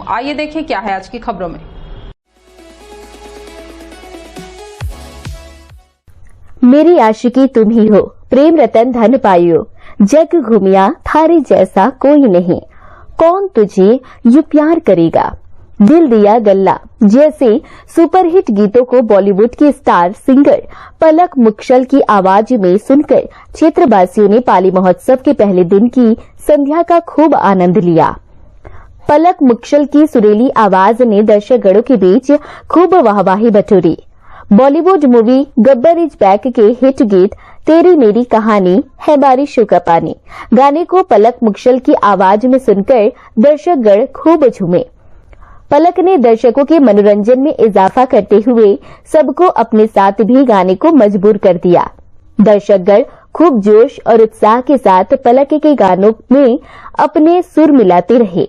आइए देखें क्या है आज की खबरों में। मेरी आशिकी तुम ही हो, प्रेम रतन धन पायो, जग घूमिया थारे जैसा कोई नहीं, कौन तुझे यूं प्यार करेगा, दिल दिया गल्ला जैसे सुपरहिट गीतों को बॉलीवुड की स्टार सिंगर पलक मुक्षल की आवाज में सुनकर क्षेत्रवासियों ने पाली महोत्सव के पहले दिन की संध्या का खूब आनंद लिया। पलक मुक्षल की सुरीली आवाज ने दर्शकगणों के बीच खूब वाहवाही बटोरी। Bollywood movie Gabbar is back के हिट गीत तेरी मेरी कहानी है बारिशों का पानी गाने को पलक मुक्षल की आवाज में सुनकर दर्शकगण खूब झूमे। पलक ने दर्शकों के मनोरंजन में इजाफा करते हुए सबको अपने साथ भी गाने को मजबूर कर दिया। दर्शकगण खूब जोश और उत्साह के साथ पलक के गानों में अपने सुर मिलाते रहे।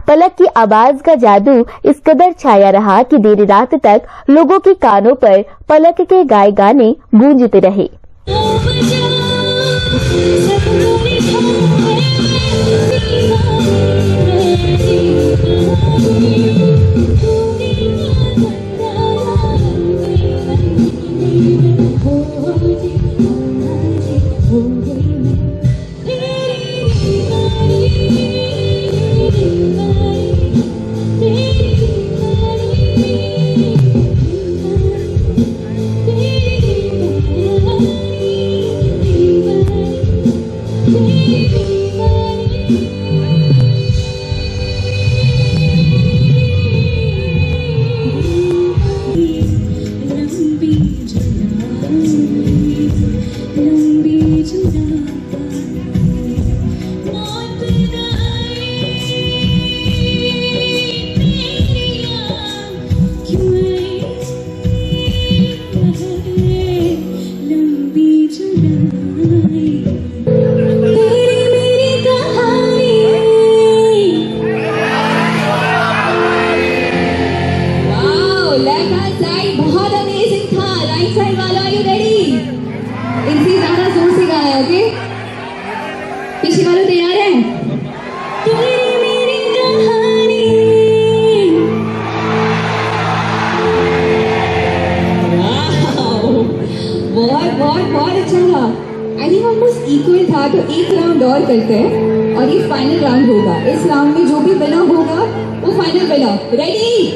पलक की आवाज का जादू इस कदर छाया रहा कि देर रात तक लोगों के कानों पर पलक के गाए गाने गूंजते रहे। इक्वल था तो एक राउंड और करते हैं और ये फाइनल राउंड होगा। इस राउंड में जो भी विनर होगा वो फाइनल विनर। रेडी?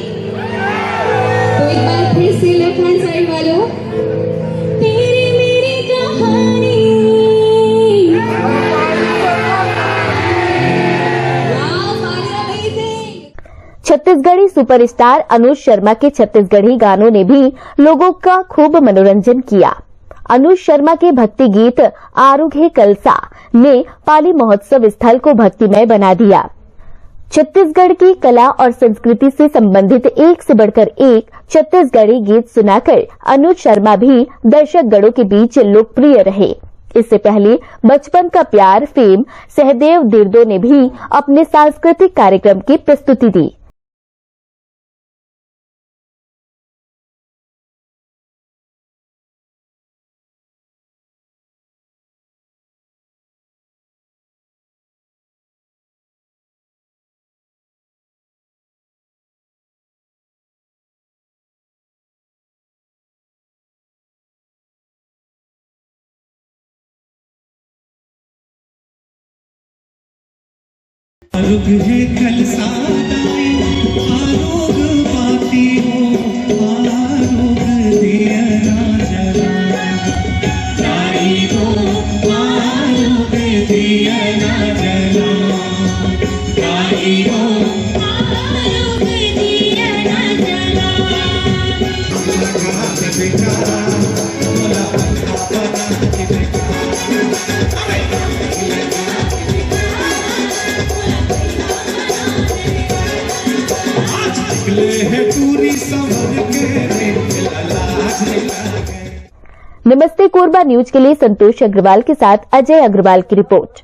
तो एक बार फिर से लेफ्ट हैंड साइड वालों, तेरी मेरी कहानी। छत्तीसगढ़ी सुपरस्टार अनुज शर्मा के छत्तीसगढ़ी गानों ने भी लोगों का खूब मनोरंजन किया। अनुज शर्मा के भक्ति गीत आरुघे कलसा ने पाली महोत्सव स्थल को भक्तिमय बना दिया। छत्तीसगढ़ की कला और संस्कृति से संबंधित एक से बढ़कर एक छत्तीसगढ़ी गीत सुनाकर अनुज शर्मा भी दर्शकगणों के बीच लोकप्रिय रहे। इससे पहले बचपन का प्यार फेम सहदेव दिर्दो ने भी अपने सांस्कृतिक कार्यक्रम की प्रस्तुति दी। आरोग है कलसा आरोग पाती हो आरोग दिया जला जाई हो आरोग दिया जला जाई हो आरोग दिया जला नमस्ते कोरबा न्यूज के लिए संतोष अग्रवाल के साथ अजय अग्रवाल की रिपोर्ट।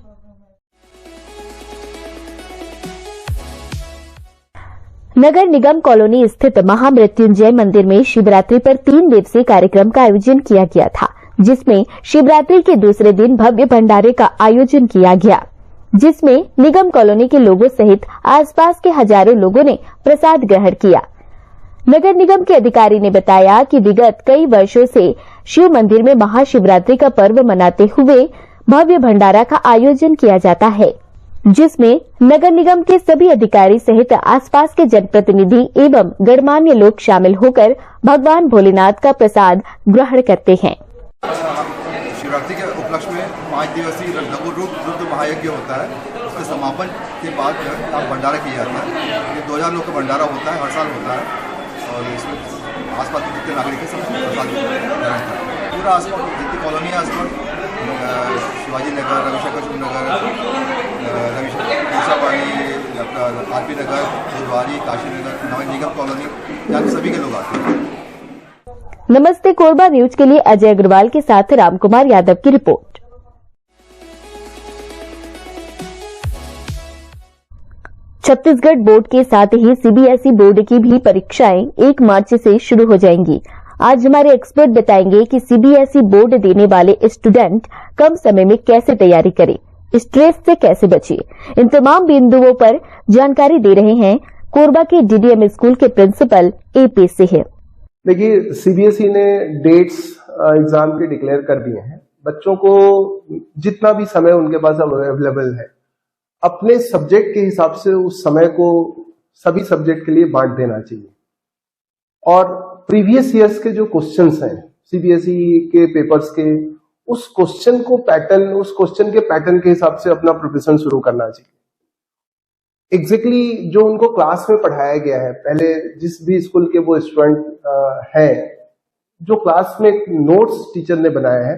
नगर निगम कॉलोनी स्थित महामृत्युंजय मंदिर में शिवरात्रि पर 3 दिवसीय कार्यक्रम का आयोजन किया गया था, जिसमें शिवरात्रि के दूसरे दिन भव्य भंडारे का आयोजन किया गया। जिसमें निगम कॉलोनी के लोगों सहित आसपास के हजारों लोगों ने प्रसाद ग्रहण किया। नगर निगम के अधिकारी ने बताया कि विगत कई वर्षों से शिव मंदिर में महाशिवरात्रि का पर्व मनाते हुए भव्य भंडारा का आयोजन किया जाता है, जिसमें नगर निगम के सभी अधिकारी सहित आसपास के जनप्रतिनिधि एवं गणमान्य लोग शामिल होकर भगवान भोलेनाथ का प्रसाद ग्रहण करते हैं। शिवरात्रि के उपलक्ष्य में 5 दिवसीय लघु रुद्र महायज्ञ होता है। उसके समापन के बाद जो है भंडारा किया जाता है। ये 2000 लोग का भंडारा होता है, हर साल होता है और इसमें आसपास के जितने नागरिक हैं सब प्रसाद ग्रहण करते हैं। पूरा आसपास जितनी कॉलोनी है आसपास शिवाजी नगर, रविशंकर नगर, ईशापाड़ी, अपना आरपी नगर, बुधवारी, काशी नगर, नगर निगम कॉलोनी, यहाँ के सभी के लोग आते हैं। नमस्ते कोरबा न्यूज के लिए अजय अग्रवाल के साथ रामकुमार यादव की रिपोर्ट। छत्तीसगढ़ बोर्ड के साथ ही सीबीएसई बोर्ड की भी परीक्षाएं 1 मार्च से शुरू हो जाएंगी। आज हमारे एक्सपर्ट बताएंगे कि सीबीएसई बोर्ड देने वाले स्टूडेंट कम समय में कैसे तैयारी करें, स्ट्रेस से कैसे बचे। इन तमाम बिंदुओं पर जानकारी दे रहे हैं कोरबा के डीडीएम स्कूल के प्रिंसिपल एपी सिंह। देखिए, सीबीएसई ने डेट्स एग्जाम के डिक्लेयर कर दिए हैं। बच्चों को जितना भी समय उनके पास अवेलेबल है, अपने सब्जेक्ट के हिसाब से उस समय को सभी सब्जेक्ट के लिए बांट देना चाहिए। और प्रीवियस ईयर्स के जो क्वेश्चंस हैं सीबीएसई के पेपर्स के, उस क्वेश्चन के पैटर्न के हिसाब से अपना प्रिपरेशन शुरू करना चाहिए। एग्जैक्टली जो उनको क्लास में पढ़ाया गया है, पहले जिस भी स्कूल के वो स्टूडेंट हैं, जो क्लास में नोट्स टीचर ने बनाया है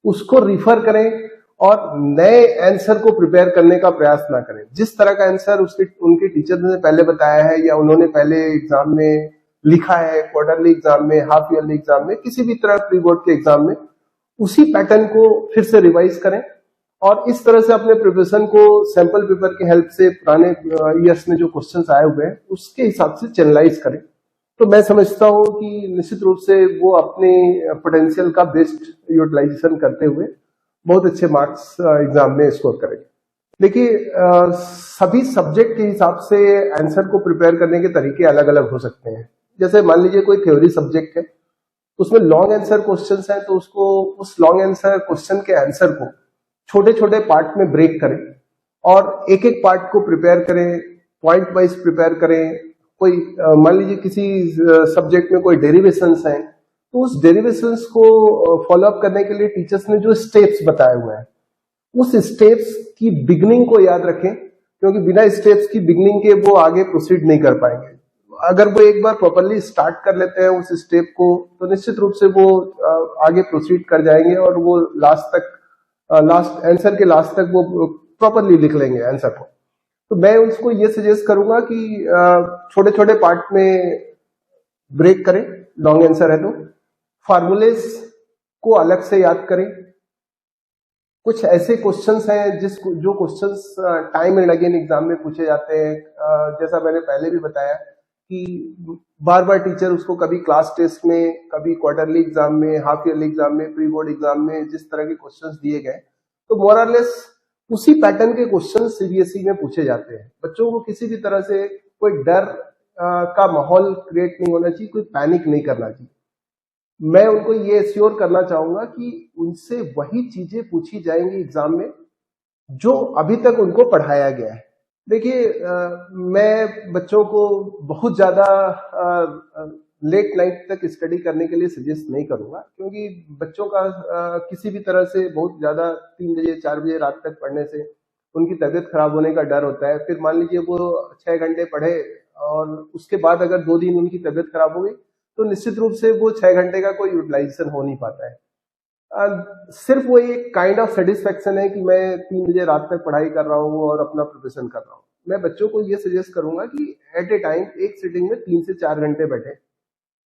उसको रिफर करें और नए आंसर को प्रिपेयर करने का प्रयास ना करें। जिस तरह का आंसर उनके टीचर ने पहले बताया है या उन्होंने पहले एग्जाम में लिखा है, क्वार्टरली एग्जाम में, हाफ ईयरली एग्जाम में, किसी भी तरह प्री बोर्ड के एग्जाम में, उसी पैटर्न को फिर से रिवाइज करें और इस तरह से अपने प्रिपरेशन को सैंपल पेपर की हेल्प से पुराने ईयर्स में जो क्वेश्चंस आए हुए हैं उसके हिसाब से चैनलाइज करें। तो मैं समझता हूं कि निश्चित रूप से वो अपने पोटेंशियल का बेस्ट यूटिलाइजेशन करते हुए बहुत अच्छे मार्क्स एग्जाम में स्कोर करेंगे। देखिए, सभी सब्जेक्ट के हिसाब से आंसर को प्रिपेयर करने के तरीके अलग अलग हो सकते हैं। जैसे मान लीजिए कोई थ्योरी सब्जेक्ट है, उसमें लॉन्ग आंसर क्वेश्चंस हैं, तो उसको उस लॉन्ग आंसर क्वेश्चन के आंसर को छोटे छोटे पार्ट में ब्रेक करें और एक एक पार्ट को प्रिपेयर करें, पॉइंट वाइज प्रिपेयर करें। कोई मान लीजिए किसी सब्जेक्ट में कोई डेरिवेशंस हैं, तो उस डेरिवेशंस को फॉलो अप करने के लिए टीचर्स ने जो स्टेप्स बताए हुए हैं, उस स्टेप्स की बिगनिंग को याद रखें, क्योंकि बिना स्टेप्स की बिगनिंग के वो आगे प्रोसीड नहीं कर पाएंगे। अगर वो एक बार प्रॉपरली स्टार्ट कर लेते हैं उस स्टेप को, तो निश्चित रूप से वो आगे प्रोसीड कर जाएंगे और वो लास्ट आंसर के लास्ट तक वो प्रॉपरली लिख लेंगे आंसर को। तो मैं उसको ये सजेस्ट करूंगा कि छोटे छोटे पार्ट में ब्रेक करें, लॉन्ग आंसर है तो फार्मूलेस को अलग से याद करें। कुछ ऐसे क्वेश्चंस हैं जो questions time and again exam में पूछे जाते हैं। जैसा मैंने पहले भी बताया कि बार बार टीचर उसको कभी क्लास टेस्ट में, कभी क्वार्टरली एग्जाम में, हाफ ईयरली एग्जाम में, प्री बोर्ड एग्जाम में जिस तरह के क्वेश्चंस दिए गए, तो मोर और लेस उसी पैटर्न के क्वेश्चन सीबीएसई में पूछे जाते हैं। बच्चों को किसी भी तरह से कोई डर का माहौल क्रिएट नहीं होना चाहिए, कोई पैनिक नहीं करना चाहिए। मैं उनको ये एश्योर करना चाहूंगा कि उनसे वही चीजें पूछी जाएंगी एग्जाम में जो अभी तक उनको पढ़ाया गया है। देखिए, मैं बच्चों को बहुत ज्यादा लेट नाइट तक स्टडी करने के लिए सजेस्ट नहीं करूंगा, क्योंकि बच्चों का किसी भी तरह से बहुत ज्यादा 3 बजे 4 बजे रात तक पढ़ने से उनकी तबीयत खराब होने का डर होता है। फिर मान लीजिए वो 6 घंटे पढ़े और उसके बाद अगर 2 दिन उनकी तबीयत खराब हो गई, तो निश्चित रूप से वो 6 घंटे का कोई यूटिलाइजेशन हो नहीं पाता है। सिर्फ वो एक काइंड ऑफ सेटिस्फेक्शन है कि मैं 3 बजे रात तक पढ़ाई कर रहा हूँ और अपना प्रिपरेशन कर रहा हूँ। मैं बच्चों को ये सजेस्ट करूंगा कि एट ए टाइम एक सिटिंग में 3 से 4 घंटे बैठे।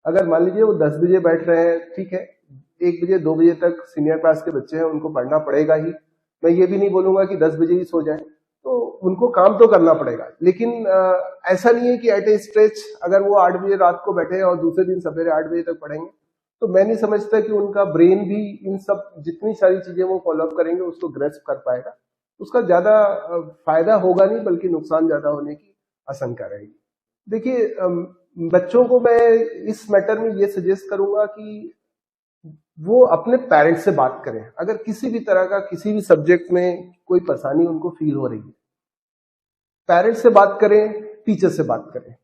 अगर मान लीजिए वो 10 बजे बैठ रहे हैं, ठीक है, 1 बजे 2 बजे तक सीनियर क्लास के बच्चे हैं, उनको पढ़ना पड़ेगा ही। मैं ये भी नहीं बोलूंगा कि 10 बजे ही सो जाए, तो उनको काम तो करना पड़ेगा। लेकिन ऐसा नहीं है कि एट ए स्ट्रेच अगर वो 8 बजे रात को बैठे और दूसरे दिन सवेरे 8 बजे तक पढ़ेंगे, तो मैं नहीं समझता कि उनका ब्रेन भी इन सब जितनी सारी चीजें वो फॉलो अप करेंगे उसको ग्रेस्प कर पाएगा। उसका ज्यादा फायदा होगा नहीं बल्कि नुकसान ज्यादा होने की आशंका रहेगी। देखिए, बच्चों को मैं इस मैटर में ये सजेस्ट करूंगा कि वो अपने पेरेंट्स से बात करें। अगर किसी भी तरह का किसी भी सब्जेक्ट में कोई परेशानी उनको फील हो रही है, पेरेंट्स से बात करें, टीचर से बात करें।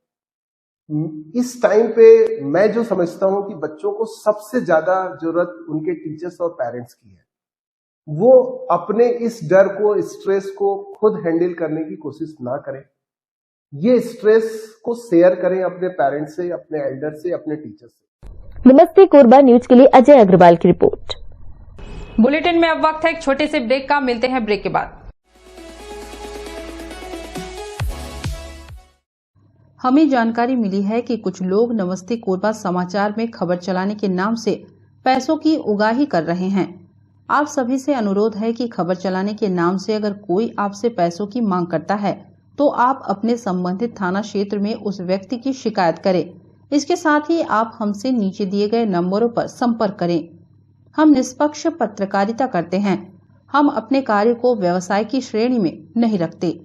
इस टाइम पे मैं जो समझता हूं कि बच्चों को सबसे ज्यादा जरूरत उनके टीचर्स और पेरेंट्स की है। वो अपने इस डर को, स्ट्रेस को खुद हैंडल करने की कोशिश ना करें। ये स्ट्रेस को शेयर करें अपने पेरेंट्स से, अपने एल्डर से, अपने टीचर से। नमस्ते कोरबा न्यूज के लिए अजय अग्रवाल की रिपोर्ट। बुलेटिन में अब वक्त है एक छोटे से ब्रेक का। मिलते हैं ब्रेक के बाद। हमें जानकारी मिली है कि कुछ लोग नमस्ते कोरबा समाचार में खबर चलाने के नाम से पैसों की उगाही कर रहे हैं। आप सभी से अनुरोध है कि खबर चलाने के नाम से अगर कोई आपसे पैसों की मांग करता है तो आप अपने संबंधित थाना क्षेत्र में उस व्यक्ति की शिकायत करें। इसके साथ ही आप हमसे नीचे दिए गए नंबरों पर संपर्क करें। हम निष्पक्ष पत्रकारिता करते हैं। हम अपने कार्य को व्यवसाय की श्रेणी में नहीं रखते।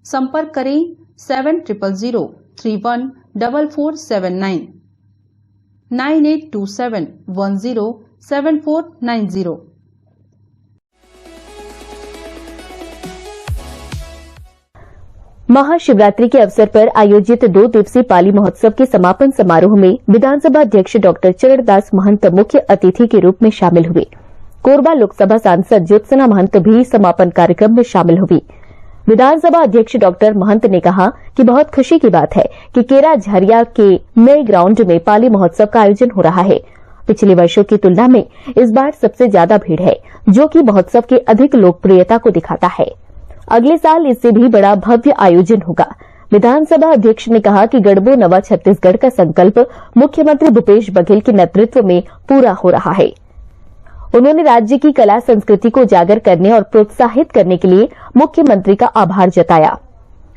संपर्क करें 7000314479 9827107490। महाशिवरात्रि के अवसर पर आयोजित 2 दिवसीय पाली महोत्सव के समापन समारोह में विधानसभा अध्यक्ष डॉक्टर चरणदास महंत मुख्य अतिथि के रूप में शामिल हुए। कोरबा लोकसभा सांसद ज्योत्सना महंत भी समापन कार्यक्रम में शामिल हुई। विधानसभा अध्यक्ष डॉक्टर महंत ने कहा कि बहुत खुशी की बात है कि केरा झरिया के नए ग्राउंड में पाली महोत्सव का आयोजन हो रहा है। पिछले वर्षों की तुलना में इस बार सबसे ज्यादा भीड़ है, जो कि महोत्सव की अधिक लोकप्रियता को दिखाता है। अगले साल इससे भी बड़ा भव्य आयोजन होगा। विधानसभा अध्यक्ष ने कहा कि गढ़बो नवा छत्तीसगढ़ का संकल्प मुख्यमंत्री भूपेश बघेल के नेतृत्व में पूरा हो रहा है। उन्होंने राज्य की कला संस्कृति को उजागर करने और प्रोत्साहित करने के लिए मुख्यमंत्री का आभार जताया।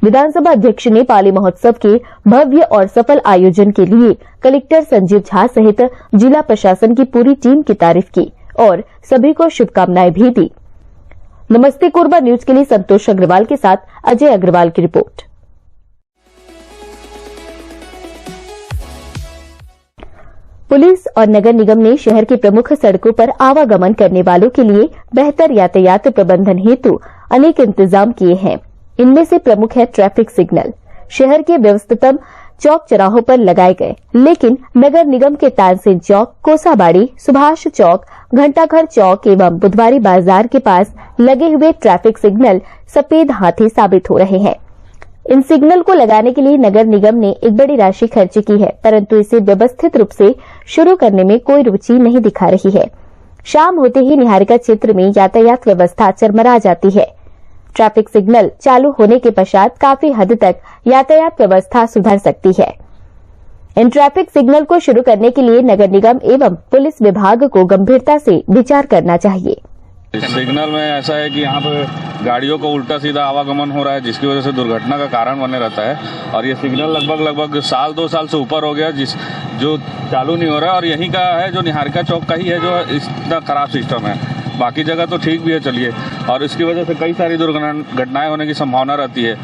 विधानसभा अध्यक्ष ने पाली महोत्सव के भव्य और सफल आयोजन के लिए कलेक्टर संजीव झा सहित जिला प्रशासन की पूरी टीम की तारीफ की और सभी को शुभकामनाएं भी दी। नमस्ते कोरबा न्यूज के लिए संतोष अग्रवाल के साथ अजय अग्रवाल की रिपोर्ट। पुलिस और नगर निगम ने शहर की प्रमुख सड़कों पर आवागमन करने वालों के लिए बेहतर यातायात प्रबंधन हेतु अनेक इंतजाम किए हैं। इनमें से प्रमुख है ट्रैफिक सिग्नल। शहर के व्यस्ततम चौक चौराहों पर लगाए गए, लेकिन नगर निगम के तानसेन चौक, कोसाबाड़ी, सुभाष चौक, घंटाघर चौक एवं बुधवारी बाजार के पास लगे हुए ट्रैफिक सिग्नल सफेद हाथी साबित हो रहे हैं। इन सिग्नल को लगाने के लिए नगर निगम ने एक बड़ी राशि खर्च की है, परंतु इसे व्यवस्थित रूप से शुरू करने में कोई रुचि नहीं दिखा रही है। शाम होते ही निहारिका क्षेत्र में यातायात व्यवस्था चरमरा जाती है। ट्रैफिक सिग्नल चालू होने के पश्चात काफी हद तक यातायात व्यवस्था सुधर सकती है। इन ट्रैफिक सिग्नल को शुरू करने के लिए नगर निगम एवं पुलिस विभाग को गंभीरता से विचार करना चाहिए। सिग्नल में ऐसा है कि यहाँ पे गाड़ियों को उल्टा सीधा आवागमन हो रहा है, जिसकी वजह से दुर्घटना का कारण बने रहता है। और ये सिग्नल लगभग साल 2 साल से ऊपर हो गया जो चालू नहीं हो रहा है। और यहीं का है जो निहारिका चौक का ही है जो इतना खराब सिस्टम है। बाकी जगह तो ठीक भी है चलिए, और इसकी वजह से कई सारी दुर्घटनाएं होने की संभावना रहती है।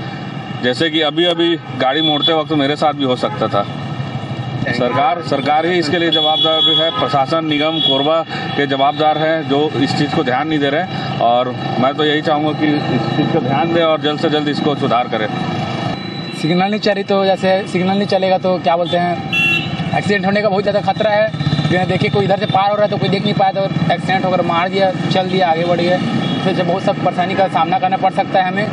जैसे कि अभी गाड़ी मोड़ते वक्त मेरे साथ भी हो सकता था। सरकार ही इसके लिए जवाबदार है। प्रशासन, निगम, कोरबा के जवाबदार हैं जो इस चीज़ को ध्यान नहीं दे रहे। और मैं तो यही चाहूँगा कि इस चीज़ को ध्यान दें और जल्द से जल्द इसको सुधार करें। सिग्नल नहीं चली तो जैसे सिग्नल नहीं चलेगा तो क्या बोलते हैं, एक्सीडेंट होने का बहुत ज़्यादा खतरा है। देखिए कोई इधर से पार हो रहा है तो कोई देख नहीं पाया तो एक्सीडेंट होकर मार दिया, चल दिया, आगे बढ़ गया, तो बहुत सब परेशानी का सामना करना पड़ सकता है हमें।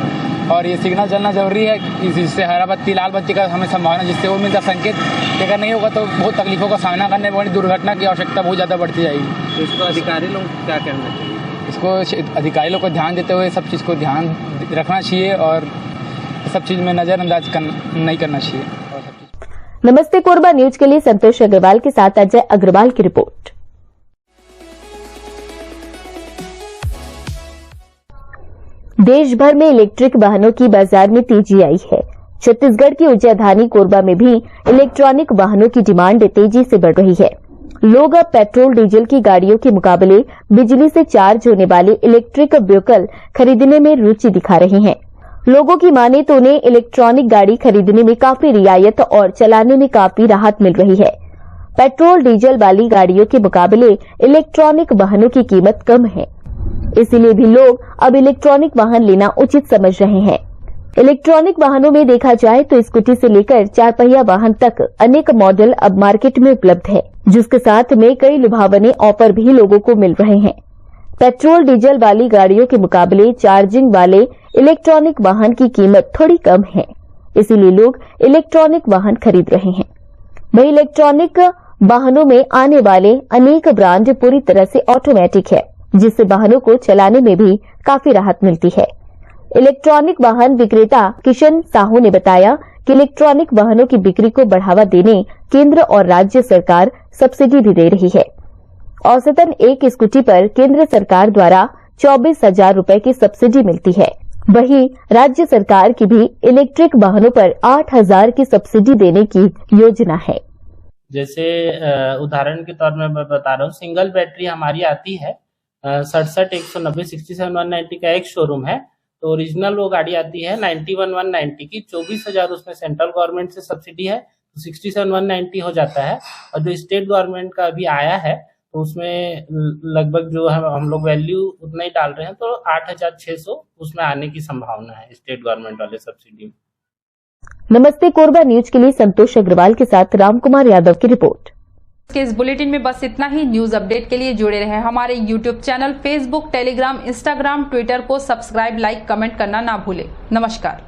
और ये सिग्नल चलना जरूरी है, इससे हरा बत्ती लाल बत्ती का हमें संभावना जिससे वो मिलता संकेत, अगर नहीं होगा तो बहुत तकलीफों का सामना करने वाली दुर्घटना की आवश्यकता बहुत ज़्यादा बढ़ती जाएगी। तो इसको अधिकारी लोग क्या करना चाहिए? इसको अधिकारी लोग को ध्यान देते हुए सब चीज़ को ध्यान रखना चाहिए और सब चीज़ में नज़रअंदाज नहीं करना चाहिए। नमस्ते कोरबा न्यूज के लिए संतोष अग्रवाल के साथ अजय अग्रवाल की रिपोर्ट। देश भर में इलेक्ट्रिक वाहनों की बाजार में तेजी आई है। छत्तीसगढ़ की ऊर्जा राजधानी कोरबा में भी इलेक्ट्रॉनिक वाहनों की डिमांड तेजी से बढ़ रही है। लोग अब पेट्रोल डीजल की गाड़ियों के मुकाबले बिजली से चार्ज होने वाली इलेक्ट्रिक व्हीकल खरीदने में रुचि दिखा रहे हैं। लोगों की माने तो उन्हें इलेक्ट्रॉनिक गाड़ी खरीदने में काफी रियायत और चलाने में काफी राहत मिल रही है। पेट्रोल डीजल वाली गाड़ियों के मुकाबले इलेक्ट्रॉनिक वाहनों की कीमत कम है, इसीलिए भी लोग अब इलेक्ट्रॉनिक वाहन लेना उचित समझ रहे हैं। इलेक्ट्रॉनिक वाहनों में देखा जाए तो स्कूटी से लेकर 4 पहिया वाहन तक अनेक मॉडल अब मार्केट में उपलब्ध है, जिसके साथ में कई लुभावने ऑफर भी लोगों को मिल रहे हैं। पेट्रोल डीजल वाली गाड़ियों के मुकाबले चार्जिंग वाले इलेक्ट्रॉनिक वाहन की कीमत थोड़ी कम है, इसीलिए लोग इलेक्ट्रॉनिक वाहन खरीद रहे हैं। वही इलेक्ट्रॉनिक वाहनों में आने वाले अनेक ब्रांड पूरी तरह से ऑटोमेटिक है, जिससे वाहनों को चलाने में भी काफी राहत मिलती है। इलेक्ट्रॉनिक वाहन विक्रेता किशन साहू ने बताया कि इलेक्ट्रॉनिक वाहनों की बिक्री को बढ़ावा देने केंद्र और राज्य सरकार सब्सिडी भी दे रही है। औसतन एक स्कूटी पर केंद्र सरकार द्वारा 24,000 रुपए की सब्सिडी मिलती है। वहीं राज्य सरकार की भी इलेक्ट्रिक वाहनों पर 8,000 की सब्सिडी देने की योजना है। जैसे उदाहरण के तौर में मैं बता रहा हूँ, सिंगल बैटरी हमारी आती है 67 190 67 190 का एक शोरूम है, तो ओरिजिनल वो गाड़ी आती है 91 190 की, 24,000 उसमें सेंट्रल गवर्नमेंट से सब्सिडी है, तो 67 190 हो जाता है। और जो स्टेट गवर्नमेंट का अभी आया है तो उसमें लगभग जो है हम लोग वैल्यू उतना ही डाल रहे हैं, तो 8,600 उसमें आने की संभावना है स्टेट गवर्नमेंट वाले सब्सिडी में। नमस्ते कोरबा न्यूज के लिए संतोष अग्रवाल के साथ रामकुमार यादव की रिपोर्ट। के इस बुलेटिन में बस इतना ही। न्यूज अपडेट के लिए जुड़े रहें हमारे YouTube channel, Facebook, Telegram, Instagram, Twitter को सब्सक्राइब, लाइक, कमेंट करना ना भूलें। नमस्कार।